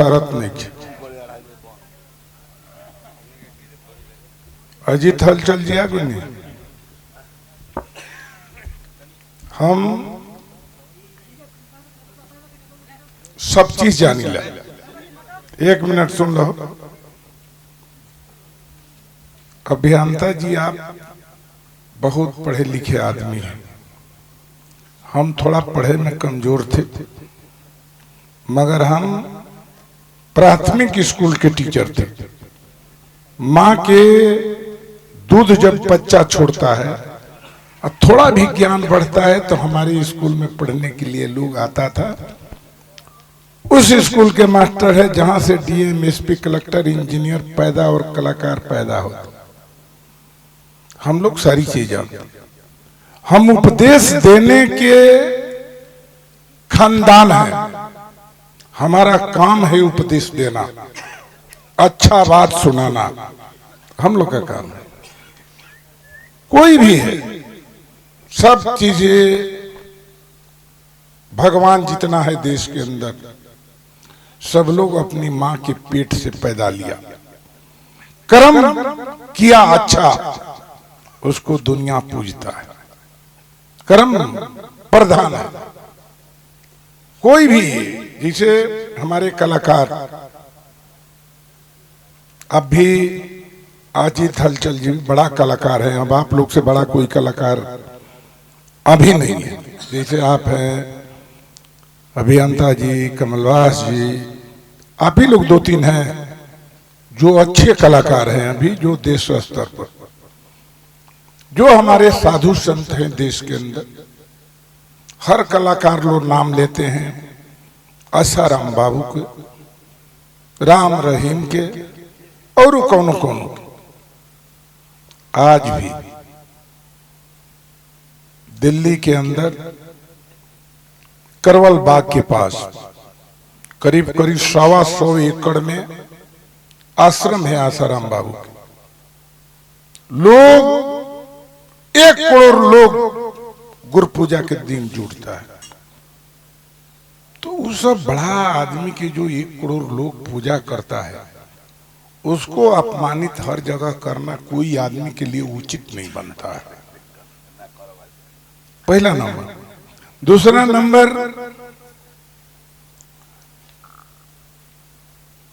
शरारत नहीं की। अजीत हल चल दिया कि नहीं? हम सब चीज जानी ला। 1 मिनट सुन लो। अभियंता जी आप बहुत पढ़े लिखे आदमी हैं। हम थोड़ा पढ़े में कमजोर थे, मगर हम प्राथमिक स्कूल के टीचर थे। माँ के दूध जब बच्चा छोड़ता है और थोड़ा भी ज्ञान बढ़ता है तो हमारे स्कूल में पढ़ने के लिए लोग आता था। उस स्कूल के मास्टर है जहां से डीएम, एसपी, कलेक्टर, इंजीनियर पैदा और कलाकार पैदा होता। हम लोग सारी चीज जानते। हम उपदेश देने के खानदान है। हमारा काम है उपदेश देना, अच्छा बात सुनाना, हम लोग का काम है। कोई भी है, सब चीजें भगवान जितना है देश के अंदर, सब लोग अपनी माँ के पेट से पैदा लिया, कर्म किया अच्छा, उसको दुनिया पूजता है। कर्म प्रधान है। कोई भी, जैसे हमारे कलाकार, अब भी अजीत हलचल जी बड़ा कलाकार है। अब आप लोग से बड़ा कोई कलाकार अभी नहीं है। जैसे आप हैं अभियंता जी, कमलवास जी, आप ही लोग 2-3 हैं जो अच्छे कलाकार हैं अभी, जो देश स्तर पर, जो हमारे साधु संत हैं देश के अंदर। हर कलाकार लोग नाम लेते हैं, आसाराम बाबू के, राम रहीम के, और कौन कौन। आज भी दिल्ली के अंदर करवल बाग के पास करीब करीब 125 एकड़ में आश्रम है आसाराम बाबू के। लोग 1 करोड़ लोग गुरु पूजा के दिन जुड़ता है। तो उस बड़ा आदमी के जो 1 करोड़ लोग पूजा करता है, उसको अपमानित हर जगह करना कोई आदमी के लिए उचित नहीं बनता है। पहला नंबर। दूसरा नंबर,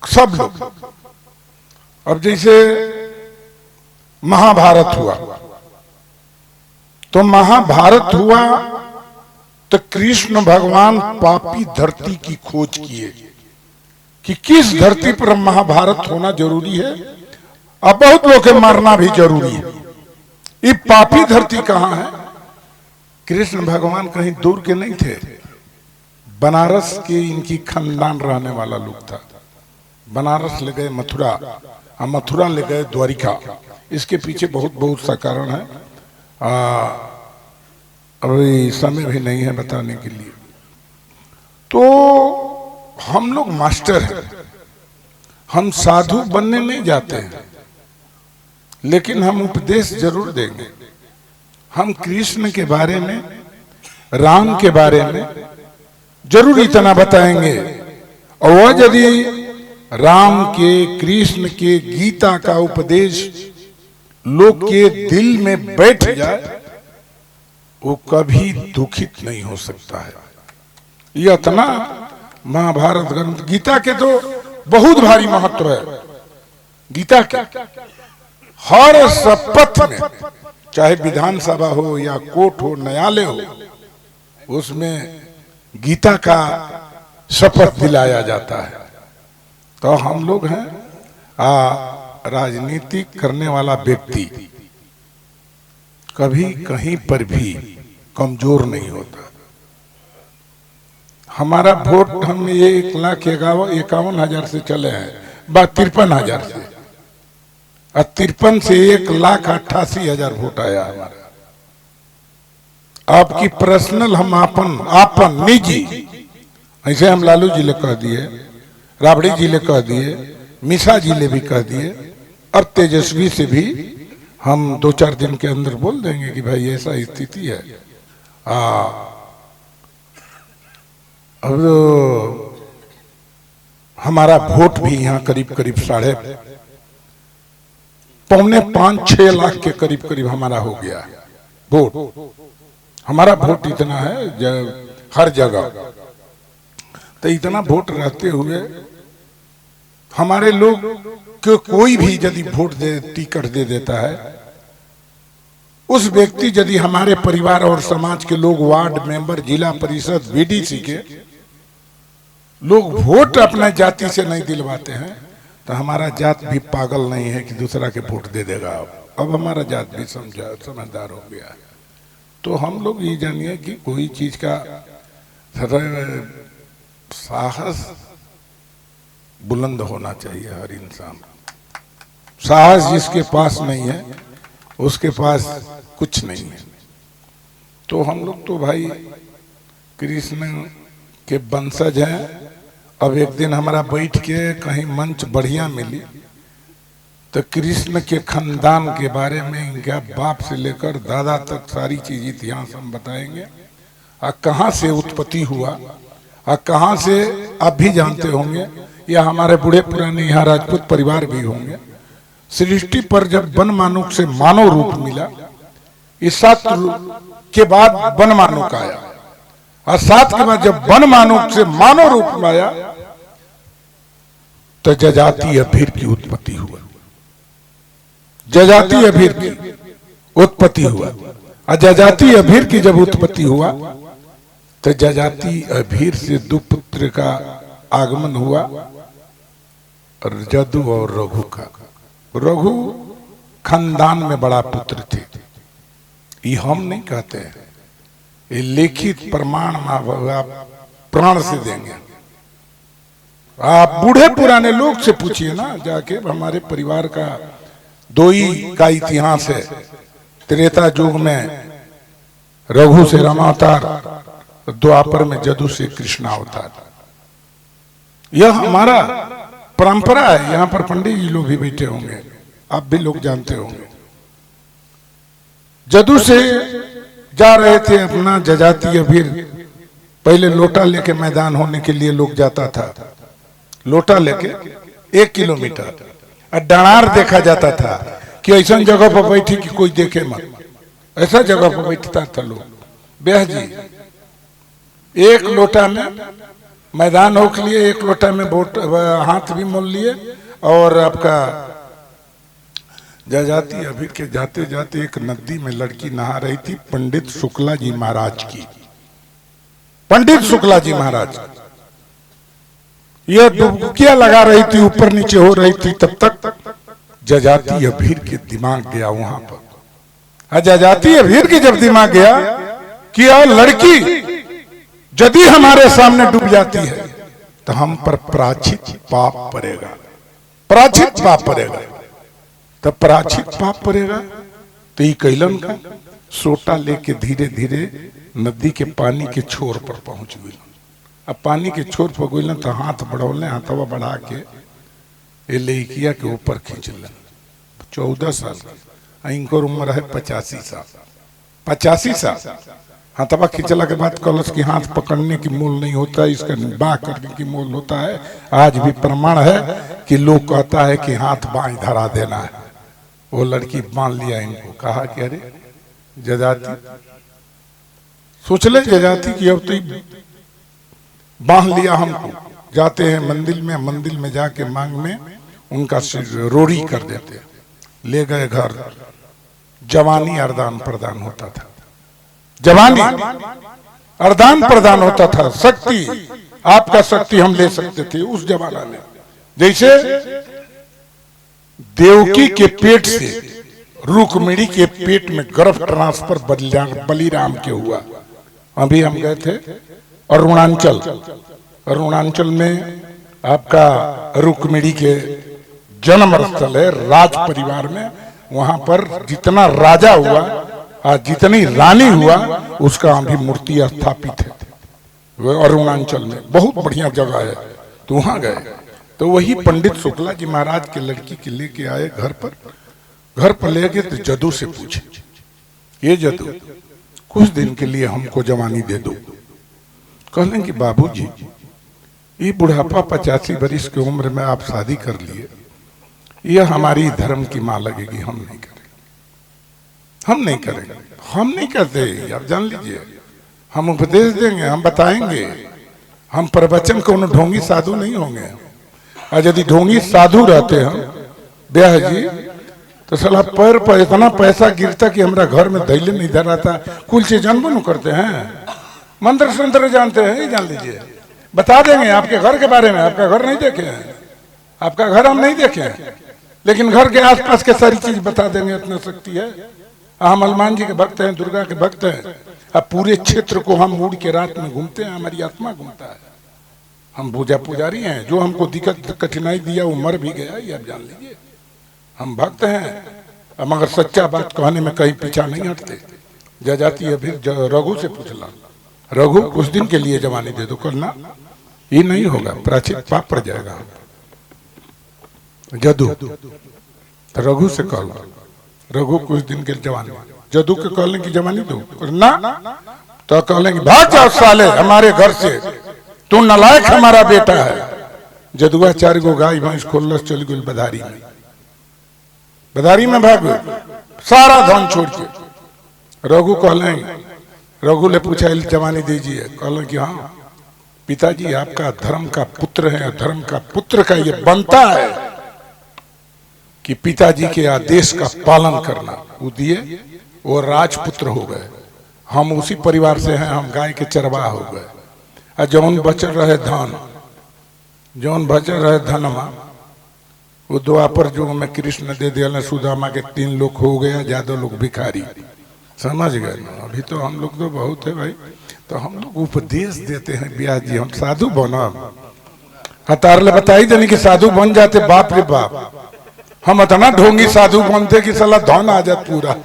सब लोग, अब जैसे महाभारत हुआ, तो महाभारत हुआ तो कृष्ण भगवान पापी धरती की खोज किए कि किस धरती पर महाभारत होना जरूरी है। अब बहुत लोग के मारना भी जरूरी है। ये पापी धरती कहां है? कृष्ण भगवान कहीं दूर के नहीं थे, बनारस के इनकी खानदान रहने वाला लोग था। बनारस ले गए मथुरा, और मथुरा ले गए द्वारिका। इसके पीछे बहुत सा कारण है, अभी समय भी नहीं है बताने के लिए। तो हम लोग मास्टर हैं, हम साधु बनने नहीं जाते हैं, लेकिन हम उपदेश जरूर देंगे। हम कृष्ण के बारे में, राम के बारे में जरूर इतना बताएंगे। और वह यदि राम के, कृष्ण के, गीता का उपदेश लोग के दिल में बैठ जाए, वो कभी दुखित नहीं हो सकता है। यह इतना महाभारत ग्रंथ, गीता के तो बहुत भारी महत्व है। गीता के हर शपथ में, चाहे विधानसभा हो या कोर्ट हो, न्यायालय हो, उसमें गीता का शपथ दिलाया जाता है। तो हम लोग हैं राजनीति करने वाला व्यक्ति कभी कहीं पर भी कमजोर नहीं होता। हमारा वोट हम 1,51,000 से चले हैं, 53,000 से, और 53 से 1,88,000 वोट आया हमारा। आपकी पर्सनल, हम आपन निजी, ऐसे हम लालू जी ले कह दिए, राबड़ी जी ले कह दिए, मिशा जी ले भी कह दिए, और तेजस्वी से भी हम 2-4 दिन के अंदर बोल देंगे कि भाई ऐसा स्थिति है। अब हमारा वोट भी यहाँ करीब करीब 5.5-6 लाख के करीब करीब हमारा हो गया है वोट। हमारा वोट इतना है हर जगह। तो इतना वोट रहते हुए हमारे लोग को कोई भी यदि वोट दे टिकट दे देता है, उस व्यक्ति यदि हमारे परिवार और समाज के लोग, वार्ड मेंबर, जिला परिषद, बीडीसी के लोग वोट अपना जाति से नहीं दिलवाते हैं, तो हमारा जात भी पागल नहीं है कि दूसरा के वोट दे देगा। अब हमारा जात भी समझदार हो गया है। तो हम लोग ये जानिए कि कोई चीज का साहस बुलंद होना चाहिए हर इंसान। साहस जिसके पास नहीं है उसके पास कुछ नहीं है। तो हम लोग तो भाई कृष्ण के वंशज हैं। अब एक दिन हमारा बैठ के कहीं मंच बढ़िया मिली तो कृष्ण के खानदान के बारे में, इनका बाप से लेकर दादा तक सारी चीज इतिहास हम बताएंगे। और कहाँ से उत्पत्ति हुआ और कहाँ से आप भी जानते होंगे, या हमारे बूढ़े पुराने यहाँ राजपूत परिवार भी होंगे। सृष्टि पर जब वन मानुक से मानव रूप मिला, इस 7 के बाद वन मानुक आया, और 7 के बाद जब वन मानुक से मानव रूप में आया तो जजातीय भीड़ की उत्पत्ति हुआ। जजातीय भीड़ की उत्पत्ति हुआ। और जजातीय भीड़ की जब उत्पत्ति हुआ तो जजातीय भीड़ से 2 पुत्र का आगमन हुआ, जदु और रघु का। रघु खानदान में बड़ा पुत्र थे। ये हम नहीं कहते हैं, ये लिखित प्रमाण आप प्राण से देंगे। आप बूढ़े पुराने लोग से पूछिए ना जाके। हमारे परिवार का 2 ही का इतिहास है। त्रेता युग में रघु से राम अवतार, द्वापर में जदु से कृष्ण अवतार। यह हमारा परंपरा है। यहाँ पर पंडित जी लोग भी बैठे होंगे, आप भी लोग जानते होंगे। जदु से जा रहे थे अपना जजातीय भीड़। पहले लोटा लेके मैदान होने के लिए लोग जाता था, लोटा लेके 1 किलोमीटर। और डणार देखा जाता था कि ऐसा जगह पर बैठी कि कोई देखे मत, ऐसा जगह पर बैठता था लोग। ब्याह जी 1 लोटा में मैदान हो के लिए 1 लोटा में हाथ भी मोल लिए। और आपका जजाति अभी के जाते जाते एक नदी में लड़की नहा रही थी, पंडित शुक्ला जी महाराज की। पंडित शुक्ला जी महाराज यह डुबकियां लगा रही थी, ऊपर नीचे हो रही थी। तब तक जजातीय भीड़ के दिमाग गया वहां पर। जजातीय भीड़ की जब दिमाग गया कि यह लड़की यदि हमारे सामने डूब जाती है तो हम पर प्राचित पाप पड़ेगा, प्राचित पाप पड़ेगा। तब प्राचित पाप पड़ेगा तो ये कैलन का सोटा लेके धीरे धीरे नदी के पानी के छोर पर पहुंच गई। अब पानी के छोर पर गई तो हाथ बढ़ौले, हाथवा बढ़ा के ये लड़किया के ऊपर खींच लें। 14 साल इनकर उम्र है 85 साल। 85 साल हाथवा खींचला के बाद कलश की हाथ पकड़ने की मोल नहीं होता है, इसका बाह करने की मोल होता है। आज भी प्रमाण है कि लोग कहता है कि हाथ बाएं धरा देना है। वो लड़की बांध लिया इनको, कहा कि अरे जजाति सोच ले, जजाति की अब तो बांध लिया हमको। जाते हैं मंदिर में जाके मांग में उनका रोड़ी कर देते, ले गए घर। जवानी अरदान प्रदान होता था, जवानी अरदान प्रदान होता था। शक्ति, आपका शक्ति हम ले सकते थे उस जमाना में। जैसे देवकी के पेट से रुक्मिणी के पेट में गर्भ ट्रांसफर बलिराम के हुआ। अभी हम गए थे अरुणाचल, अरुणाचल में आपका रुक्मिणी के जन्म स्थल है, राज परिवार में। वहां पर जितना राजा हुआ और जितनी रानी हुआ उसका अभी मूर्ति स्थापित है अरुणाचल में। बहुत बढ़िया जगह है, तो वहां गए तो वही पंडित शुक्ला जी महाराज के लड़की के लेके आए घर पर। घर पर ले गए तो जदू से पूछे, ये जदू कुछ दिन के लिए हमको जवानी दे दो। कहलें कि बाबूजी ये बुढ़ापा 85 वर्ष की उम्र में आप शादी कर लिए, यह हमारी धर्म की मां लगेगी, हम नहीं करेंगे, हम नहीं करेंगे, हम नहीं करते। आप जान लीजिए, हम उपदेश देंगे, हम बताएंगे, हम प्रवचन को उन ढोंगी साधु नहीं होंगे। और यदि ढोंगी साधु रहते हैं ब्याह जी, तो साला पैर पर इतना पैसा गिरता कि हमारा घर में दैले नहीं धर आता। कुल चीज जानबो न करते हैं, मंत्र संत्र जानते हैं, ये जान लीजिए, बता देंगे आपके घर के बारे में। आपका घर नहीं देखे हैं, आपका घर हम नहीं देखे हैं, लेकिन घर के आसपास के सारी चीज बता देंगे, इतना शक्ति है। हम हनुमान जी के भक्त हैं, दुर्गा के भक्त हैं। अब पूरे क्षेत्र को हम उड़ के रात में घूमते हैं, हमारी आत्मा घूमता है। हम पूजा पुजारी हैं, जो हमको दिक्कत कठिनाई दिया वो मर भी गया, ये आप जान लीजिए। हम भक्त हैं, मगर सच्चा बात कहने में कहीं पीछा नहीं हटते। जा जाती है फिर रघु से पूछला, रघु कुछ दिन के लिए जवानी दे दो, करना ये नहीं होगा, प्राचित पाप पड़ जाएगा। जदू रघु से कहला, रघु कुछ दिन के जवानी, जदू के कहले की जवानी दो, करना तो कहलेंगे भाग जाओ साले हमारे घर से, तू नालायक हमारा बेटा है। जदुआ 4 गो गाय भैंस खोलस चल गई बधारी में, बधारी में भाग गए सारा धन छोड़ के। रघु कहलेंगे, रघु ने पूछा जवानी दीजिए, कहलें कि हाँ पिताजी आपका धर्म का पुत्र है, धर्म का पुत्र का ये बनता है कि पिताजी के आदेश का पालन करना। वो दिए, वो राजपुत्र हो गए। हम उसी परिवार से हैं, हम गाय के चरवाह हो गए। और जौन बचल रहे धन, जौन बचल रहे धनमा, वो द्वापर जो में कृष्ण दे दिया, सुदामा के 3 लोग हो गया, ज्यादा लोग भिखारी, समझ गए ना। अभी तो हम लोग तो बहुत है भाई, तो हम लोग उपदेश देते हैं ब्याह जी, हम साधु बना हतारले बताई देने की साधु बन जाते, बाप रे बाप, हम इतना ढोंगी साधु बनते कि साला धन आ जात पूरा।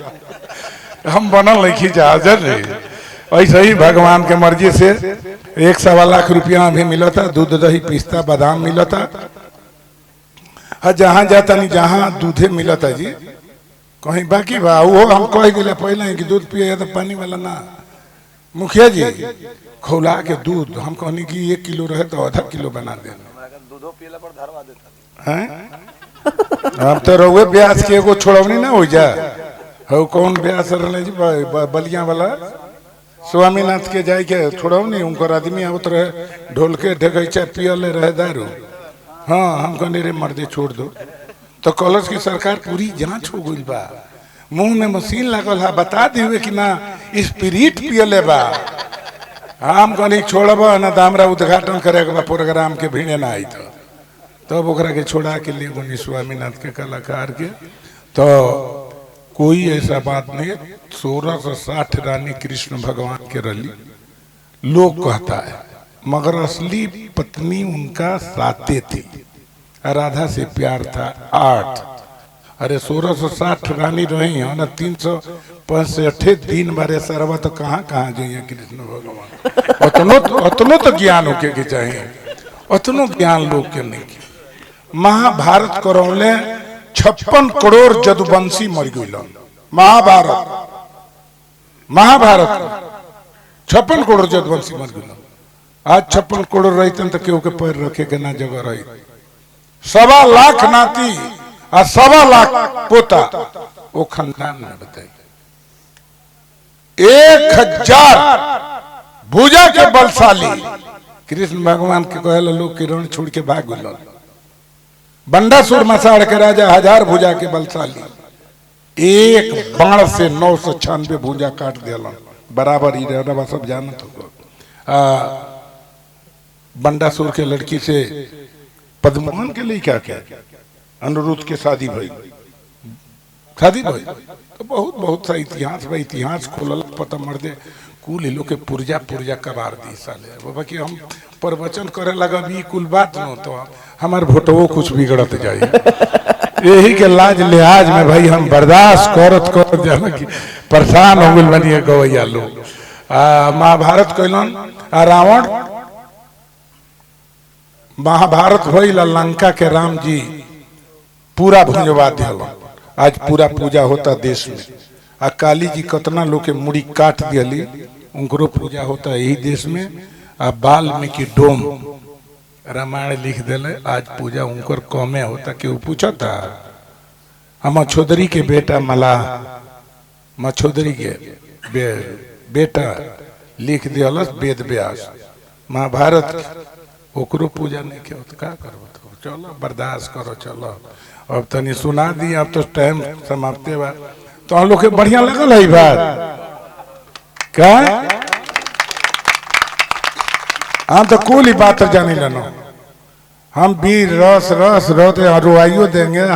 हम बनल नहीं खींचा रहे। ऐसे ही भगवान के मर्जी से 1.25 लाख रुपया भी मिला था, दूध दही पिस्ता बादाम मिला था। हाँ जहाँ जाता नहीं, जहाँ दूधे मिला था जी, कहीं बाकी बा वो हम कह दिले पहले कि दूध पिए तो पानी वाला ना। मुखिया जी खौला के दूध हम कहनी कि 1 किलो रहे तो आधा किलो बना देना, दूधो पियला पर धरवा देता हैं। अब तो रहुए ब्यास के एगो छोड़वनी ना हो जा, हो कौन ब्यास रहे जी बलिया वाला स्वामीनाथ के जाए के छोड़वनी, उनकर आदमी आवत रहे ढोल के ढगैचा पियले रहे दारू। हाँ हम कहने रे मर्दे छोड़ दो, तो कॉलेज की सरकार पूरी जांच हो गई बा, मुंह में मशीन लगल है, बता दिए कि ना स्पिरिट पियले बा। हम कहनी छोड़ब ना तो हमारा उद्घाटन करे बा प्रोग्राम के भीड़े ना आई, तो तब ओकरा के छोड़ा के लिए गुनी स्वामीनाथ के कलाकार के। तो कोई ऐसा बात नहीं, 1660 रानी कृष्ण भगवान के रली लोग कहता है, मगर असली पत्नी उनका 7 थी, राधा से प्यार था 8। अरे 1660 रानी रही है ना, 365 दिन बारे सरवा, तो कहाँ कहाँ जाइए कृष्ण भगवान। उतनो तो ज्ञान होके के चाहिए, उतनो ज्ञान लोग के नहीं। महाभारत करौले 56 करोड़ जदुवंशी मर गई। महाभारत 56 करोड़ जदुवंशी मर गई। आज 56 करोड़ रहते तो केहू के पैर रखे के ना जगह रही। 1.25 लाख नाती और 1.25 लाख पोता वो खानदान में बताइए। 1000 भुजा के बलशाली कृष्ण भगवान के कहला लोग के रण छोड़ के भाग गए। बंडासुर मसाड़ के राजा 1000 भुजा के बलशाली, एक बाण से 996 भुजा काट दिया बराबर ही रहा, सब जानत हो। बंडासुर के लड़की से पद्मोहन के लिए क्या क्या अनुरुद्ध के शादी भई तो बहुत सा इतिहास भाई, इतिहास खोलल पता मर दे कुल लोग के पुर्जा कबार दी साले बाबा कि हम प्रवचन करे लगा भी कुल बात न तो हमार भोटवो कुछ बिगड़त जाए। यही के लाज लिहाज में भाई हम बर्दाश्त करत जाना कि परेशान हो गए बनिए गवैया लोग। महाभारत कैलन, रावण महाभारत भइल, लंका के राम जी पूरा भुजवा दिया। आज पूरा पूजा होता देश में। आ काली जी कतना लोग के मुड़ी काट दियली, उनको पूजा होता यही देश में। आ वाल्मीकि डोम रामायण लिख दिले। आज पूजा उनकर कमे होता कि पूछा था हम मछोदरी के बेटा मला मछोदरी के बेटा लिख दिया वेद व्यास महाभारत ओकरो पूजा नहीं के तो का करो। तो चलो बर्दाश्त करो। चलो अब तनी सुना दी। अब तो टाइम समाप्त बा। तो हम लोग के बढ़िया लगल है बात क्या हम तो कुल ही बात जानी लेनो। हम भी रस रस रोते रुआइयो देंगे।